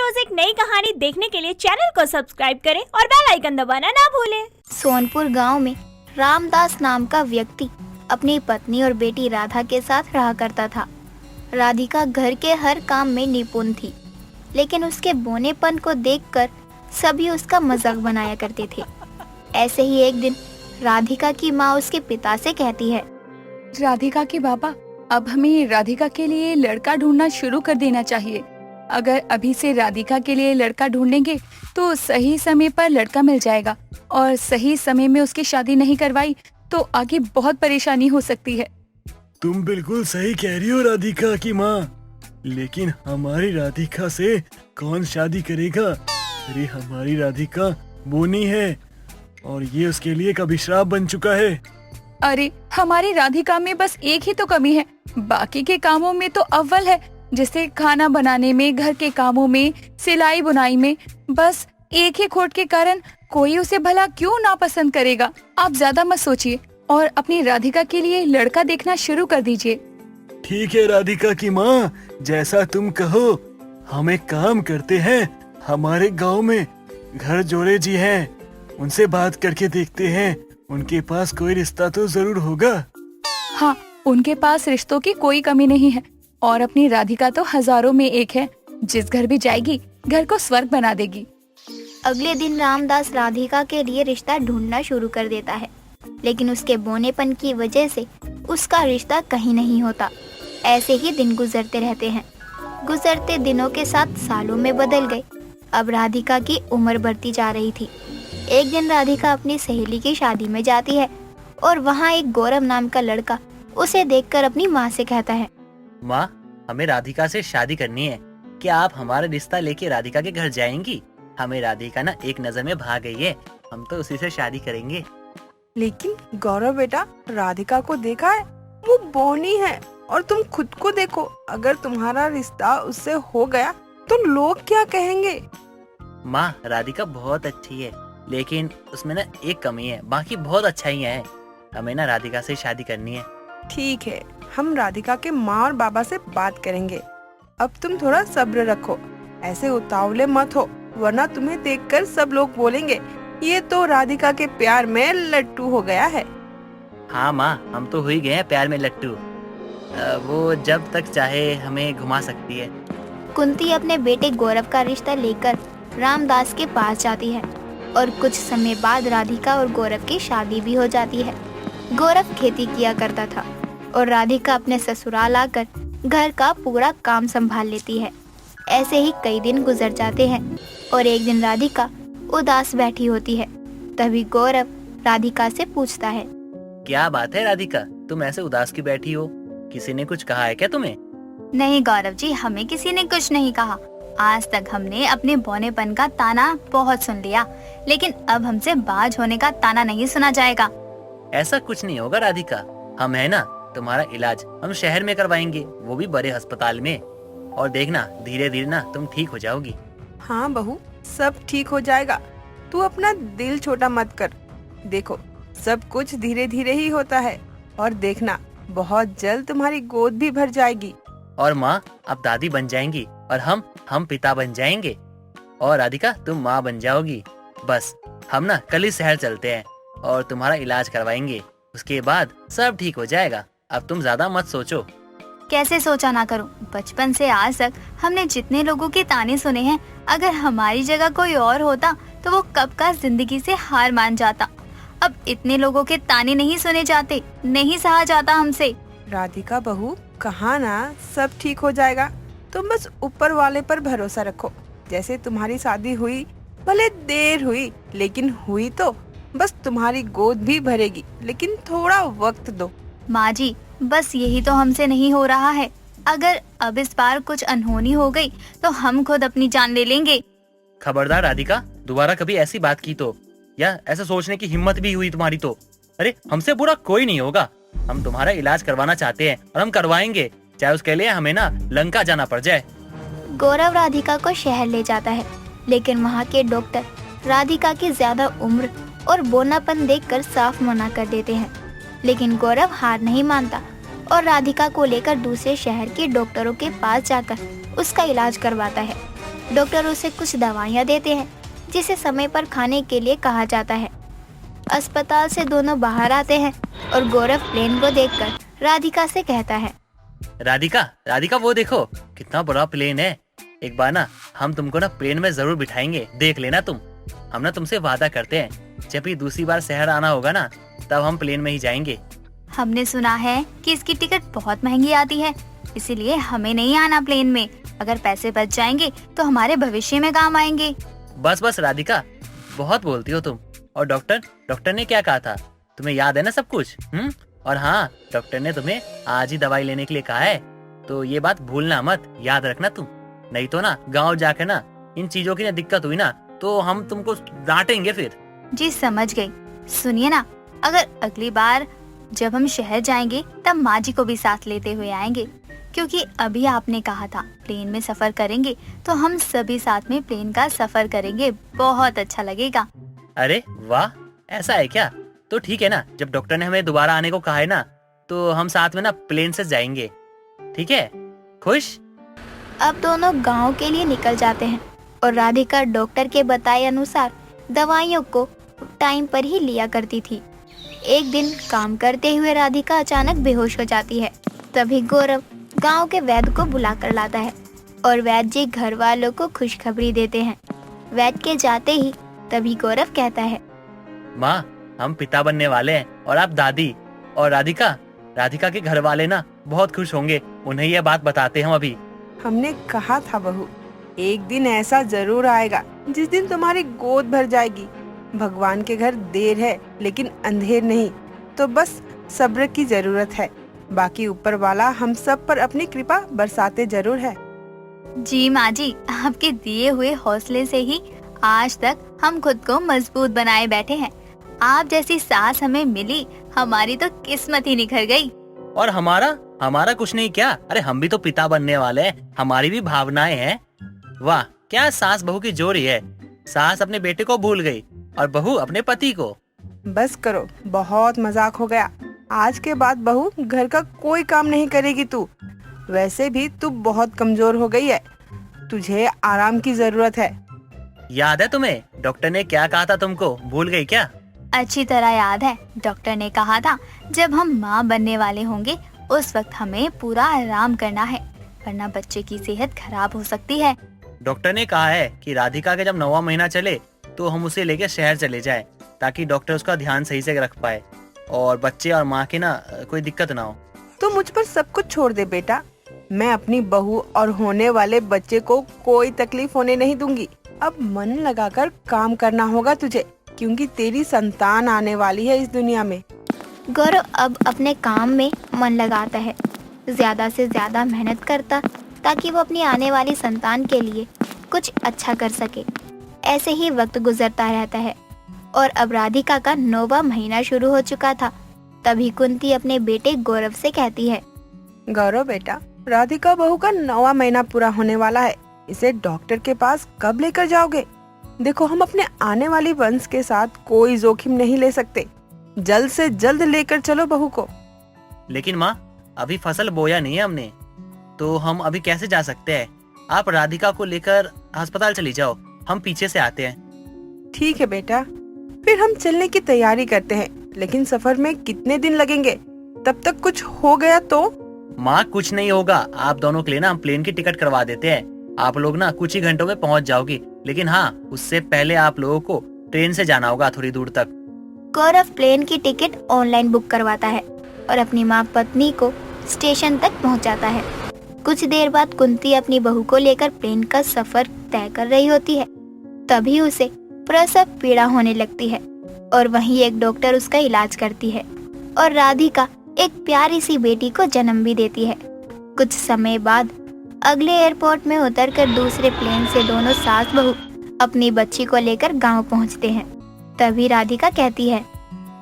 रोज एक नई कहानी देखने के लिए चैनल को सब्सक्राइब करें और बेल आइकन दबाना ना भूलें। सोनपुर गांव में रामदास नाम का व्यक्ति अपनी पत्नी और बेटी राधा के साथ रहा करता था। राधिका घर के हर काम में निपुण थी, लेकिन उसके बोनेपन को देखकर सभी उसका मजाक बनाया करते थे। ऐसे ही एक दिन राधिका की माँ उसके पिता से कहती है, राधिका के बाबा, अब हमें राधिका के लिए लड़का ढूंढना शुरू कर देना चाहिए। अगर अभी से राधिका के लिए लड़का ढूंढेंगे तो सही समय पर लड़का मिल जाएगा, और सही समय में उसकी शादी नहीं करवाई तो आगे बहुत परेशानी हो सकती है। तुम बिल्कुल सही कह रही हो राधिका की माँ, लेकिन हमारी राधिका से कौन शादी करेगा? अरे हमारी राधिका बोनी है और ये उसके लिए कभी श्राप बन चुका है। अरे हमारी राधिका में बस एक ही तो कमी है, बाकी के कामों में तो अव्वल है। जैसे खाना बनाने में, घर के कामों में, सिलाई बुनाई में। बस एक ही खोट के कारण कोई उसे भला क्यों नापसंद करेगा। आप ज्यादा मत सोचिए और अपनी राधिका के लिए लड़का देखना शुरू कर दीजिए। ठीक है राधिका की माँ, जैसा तुम कहो। हम एक काम करते हैं, हमारे गांव में घर जोड़े जी हैं, उनसे बात करके देखते हैं। उनके पास कोई रिश्ता तो जरूर होगा। हाँ, उनके पास रिश्तों की कोई कमी नहीं है, और अपनी राधिका तो हजारों में एक है। जिस घर भी जाएगी घर को स्वर्ग बना देगी। अगले दिन रामदास राधिका के लिए रिश्ता ढूंढना शुरू कर देता है, लेकिन उसके बोनेपन की वजह से उसका रिश्ता कहीं नहीं होता। ऐसे ही दिन गुजरते रहते हैं। गुजरते दिनों के साथ सालों में बदल गए। अब राधिका की उम्र बढ़ती जा रही थी। एक दिन राधिका अपनी सहेली की शादी में जाती है और वहाँ एक गौरव नाम का लड़का उसे देखकर अपनी माँ से कहता है, माँ, हमें राधिका से शादी करनी है। क्या आप हमारा रिश्ता लेके राधिका के घर जाएंगी? हमें राधिका ना एक नजर में भाग गई है, हम तो उसी से शादी करेंगे। लेकिन गौरव बेटा, राधिका को देखा है? वो बोनी है, और तुम खुद को देखो। अगर तुम्हारा रिश्ता उससे हो गया तो लोग क्या कहेंगे? माँ, राधिका बहुत अच्छी है, लेकिन उसमें ना एक कमी है, बाकी बहुत अच्छाइयाँ हैं। हमें ना राधिका से शादी करनी है। ठीक है, हम राधिका के माँ और बाबा से बात करेंगे। अब तुम थोड़ा सब्र रखो, ऐसे उतावले मत हो, वरना तुम्हें देखकर सब लोग बोलेंगे ये तो राधिका के प्यार में लट्टू हो गया है। हाँ माँ, हम तो हो ही गए हैं प्यार में लट्टू। वो जब तक चाहे हमें घुमा सकती है। कुंती अपने बेटे गौरव का रिश्ता लेकर रामदास के पास जाती है और कुछ समय बाद राधिका और गौरव की शादी भी हो जाती है। गौरव खेती किया करता था और राधिका अपने ससुराल आकर घर का पूरा काम संभाल लेती है। ऐसे ही कई दिन गुजर जाते हैं और एक दिन राधिका उदास बैठी होती है। तभी गौरव राधिका से पूछता है, क्या बात है राधिका, तुम ऐसे उदास की बैठी हो? किसी ने कुछ कहा है क्या तुम्हें? नहीं गौरव जी, हमें किसी ने कुछ नहीं कहा। आज तक हमने अपने बौनेपन का ताना बहुत सुन लिया, लेकिन अब हमसे बाज होने का ताना नहीं सुना जाएगा। ऐसा कुछ नहीं होगा राधिका, हम है ना, तुम्हारा इलाज हम शहर में करवाएंगे, वो भी बड़े अस्पताल में। और देखना, धीरे धीरे ना तुम ठीक हो जाओगी। हाँ बहू, सब ठीक हो जाएगा। तू अपना दिल छोटा मत कर। देखो, सब कुछ धीरे धीरे ही होता है, और देखना बहुत जल्द तुम्हारी गोद भी भर जाएगी। और माँ अब दादी बन जाएंगी और हम पिता बन जाएंगे, और राधिका तुम माँ बन जाओगी। बस हम ना कल ही शहर चलते हैं और तुम्हारा इलाज करवाएंगे। उसके बाद सब ठीक हो जाएगा। अब तुम ज्यादा मत सोचो। कैसे सोचा ना करूं? बचपन से आज तक हमने जितने लोगों के ताने सुने हैं, अगर हमारी जगह कोई और होता तो वो कब का जिंदगी से हार मान जाता। अब इतने लोगों के ताने नहीं सुने जाते, नहीं सहा जाता हमसे। राधिका बहू, कहा ना सब ठीक हो जाएगा। तुम बस ऊपर वाले पर भरोसा रखो। जैसे तुम्हारी शादी हुई, भले देर हुई, लेकिन हुई तो। बस तुम्हारी गोद भी भरेगी, लेकिन थोड़ा वक्त दो। माँ जी, बस यही तो हमसे नहीं हो रहा है। अगर अब इस बार कुछ अनहोनी हो गई तो हम खुद अपनी जान ले लेंगे। खबरदार राधिका, दोबारा कभी ऐसी बात की तो, या ऐसा सोचने की हिम्मत भी हुई तुम्हारी तो, अरे हमसे बुरा कोई नहीं होगा। हम तुम्हारा इलाज करवाना चाहते हैं और हम करवाएंगे, चाहे उसके लिए हमें ना लंका जाना पड़ जाए। गौरव राधिका को शहर ले जाता है, लेकिन वहाँ के डॉक्टर राधिका की ज्यादा उम्र और बोनापन देखकर साफ मना कर देते हैं। लेकिन गौरव हार नहीं मानता और राधिका को लेकर दूसरे शहर के डॉक्टरों के पास जाकर उसका इलाज करवाता है। डॉक्टर उसे कुछ दवाइयाँ देते हैं जिसे समय पर खाने के लिए कहा जाता है। अस्पताल से दोनों बाहर आते हैं और गौरव प्लेन को देखकर राधिका से कहता है, राधिका, राधिका वो देखो कितना बड़ा प्लेन है। एक बार ना हम तुमको ना प्लेन में जरूर बिठाएंगे, देख लेना तुम। हम ना तुमसे वादा करते हैं, जब भी दूसरी बार शहर आना होगा ना तब हम प्लेन में ही जाएंगे। हमने सुना है कि इसकी टिकट बहुत महंगी आती है, इसीलिए हमें नहीं आना प्लेन में। अगर पैसे बच जाएंगे तो हमारे भविष्य में काम आएंगे। बस बस राधिका, बहुत बोलती हो तुम। और डॉक्टर ने क्या कहा था, तुम्हें याद है ना सब कुछ? और हाँ, डॉक्टर ने तुम्हें आज ही दवाई लेने के लिए कहा है, तो ये बात भूलना मत, याद रखना तुम। नहीं तो ना गांव जाकर ना इन चीजों की ना दिक्कत हुई ना तो हम तुमको डांटेंगे फिर। जी समझ गई। सुनिए ना, अगर अगली बार जब हम शहर जाएंगे तब माँ जी को भी साथ लेते हुए आएंगे, क्योंकि अभी आपने कहा था प्लेन में सफर करेंगे, तो हम सभी साथ में प्लेन का सफर करेंगे। बहुत अच्छा लगेगा। अरे वाह, ऐसा है क्या? तो ठीक है ना, जब डॉक्टर ने हमें दोबारा आने को कहा है ना तो हम साथ में ना प्लेन से जाएंगे, ठीक है? खुश? अब दोनों गांव के लिए निकल जाते हैं और राधिका डॉक्टर के बताए अनुसार दवाइयों को टाइम पर ही लिया करती थी। एक दिन काम करते हुए राधिका अचानक बेहोश हो जाती है। तभी गौरव गांव के वैद्य को बुलाकर लाता है और वैद्य जी घर वालों को खुशखबरी देते हैं। वैद्य के जाते ही तभी गौरव कहता है, माँ, हम पिता बनने वाले हैं और आप दादी। और राधिका के घर वाले ना बहुत खुश होंगे, उन्हें यह बात बताते हैं अभी। हमने कहा था बहू, एक दिन ऐसा जरूर आएगा जिस दिन तुम्हारी गोद भर जाएगी। भगवान के घर देर है लेकिन अंधेर नहीं, तो बस सब्र की जरूरत है। बाकी ऊपर वाला हम सब पर अपनी कृपा बरसाते जरूर है। जी माँ जी, आपके दिए हुए हौसले से ही आज तक हम खुद को मजबूत बनाए बैठे हैं। आप जैसी सास हमें मिली, हमारी तो किस्मत ही निखर गई। और हमारा कुछ नहीं क्या? अरे हम भी तो पिता बनने वाले हैं, हमारी भी भावनाएं हैं। वाह, क्या सास बहू की जोड़ी है। सास अपने बेटे को भूल गई और बहू अपने पति को। बस करो, बहुत मजाक हो गया। आज के बाद बहू घर का कोई काम नहीं करेगी तू। वैसे भी तू बहुत कमजोर हो गई है, तुझे आराम की जरूरत है। याद है तुम्हें डॉक्टर ने क्या कहा था तुमको, भूल गई क्या? अच्छी तरह याद है। डॉक्टर ने कहा था जब हम माँ बनने वाले होंगे उस वक्त हमें पूरा आराम करना है, वरना बच्चे की सेहत खराब हो सकती है। डॉक्टर ने कहा है कि राधिका के जब 9वां महीना चले तो हम उसे लेकर शहर चले जाएं, ताकि डॉक्टर उसका ध्यान सही से रख पाए और बच्चे और माँ की ना कोई दिक्कत ना हो। तो मुझ पर सब कुछ छोड़ दे बेटा। मैं अपनी बहू और होने वाले बच्चे को कोई तकलीफ होने नहीं दूंगी। अब मन लगाकर काम करना होगा तुझे, क्योंकि तेरी संतान आने वाली है इस दुनिया में। गौरव अब अपने काम में मन लगाता है, ज्यादा से ज्यादा मेहनत करता ताकि वो अपनी आने वाली संतान के लिए कुछ अच्छा कर सके। ऐसे ही वक्त गुजरता रहता है और अब राधिका का 9वां महीना शुरू हो चुका था। तभी कुंती अपने बेटे गौरव से कहती है, गौरव बेटा, राधिका बहू का 9वां महीना पूरा होने वाला है। इसे डॉक्टर के पास कब लेकर जाओगे? देखो, हम अपने आने वाली वंश के साथ कोई जोखिम नहीं ले सकते। जल्द से जल्द लेकर चलो बहू को। लेकिन माँ, अभी फसल बोया नहीं है हमने, तो हम अभी कैसे जा सकते हैं? आप राधिका को लेकर अस्पताल चली जाओ, हम पीछे से आते हैं। ठीक है बेटा, फिर हम चलने की तैयारी करते हैं। लेकिन सफर में कितने दिन लगेंगे? तब तक कुछ हो गया तो? माँ, कुछ नहीं होगा। आप दोनों के लिए ना हम प्लेन की टिकट करवा देते हैं। आप लोग ना कुछ ही घंटों में पहुँच जाओगी। लेकिन हाँ, उससे पहले आप लोगों को ट्रेन से जाना होगा थोड़ी दूर तक। गौरव प्लेन की टिकट ऑनलाइन बुक करवाता है और अपनी माँ पत्नी को स्टेशन तक पहुँचाता है। कुछ देर बाद कुंती अपनी बहू को लेकर प्लेन का सफर तय कर रही होती है। तभी उसे प्रसव पीड़ा होने लगती है और वहीं एक डॉक्टर उसका इलाज करती है और राधिका एक प्यारी सी बेटी को जन्म भी देती है। कुछ समय बाद अगले एयरपोर्ट में उतरकर दूसरे प्लेन से दोनों सास बहू अपनी बच्ची को लेकर गांव पहुंचते हैं। तभी राधिका कहती है,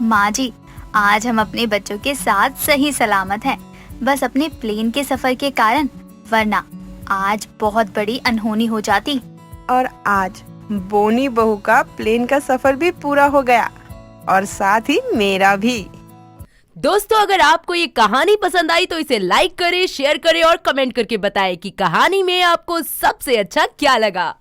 माँ जी, आज हम अपने बच्चों के साथ सही सलामत हैं, बस अपने प्लेन के सफर के कारण, वरना आज बहुत बड़ी अनहोनी हो जाती। और आज बोनी बहू का प्लेन का सफर भी पूरा हो गया और साथ ही मेरा भी। दोस्तों अगर आपको ये कहानी पसंद आई तो इसे लाइक करें, शेयर करें और कमेंट करके बताएं कि कहानी में आपको सबसे अच्छा क्या लगा।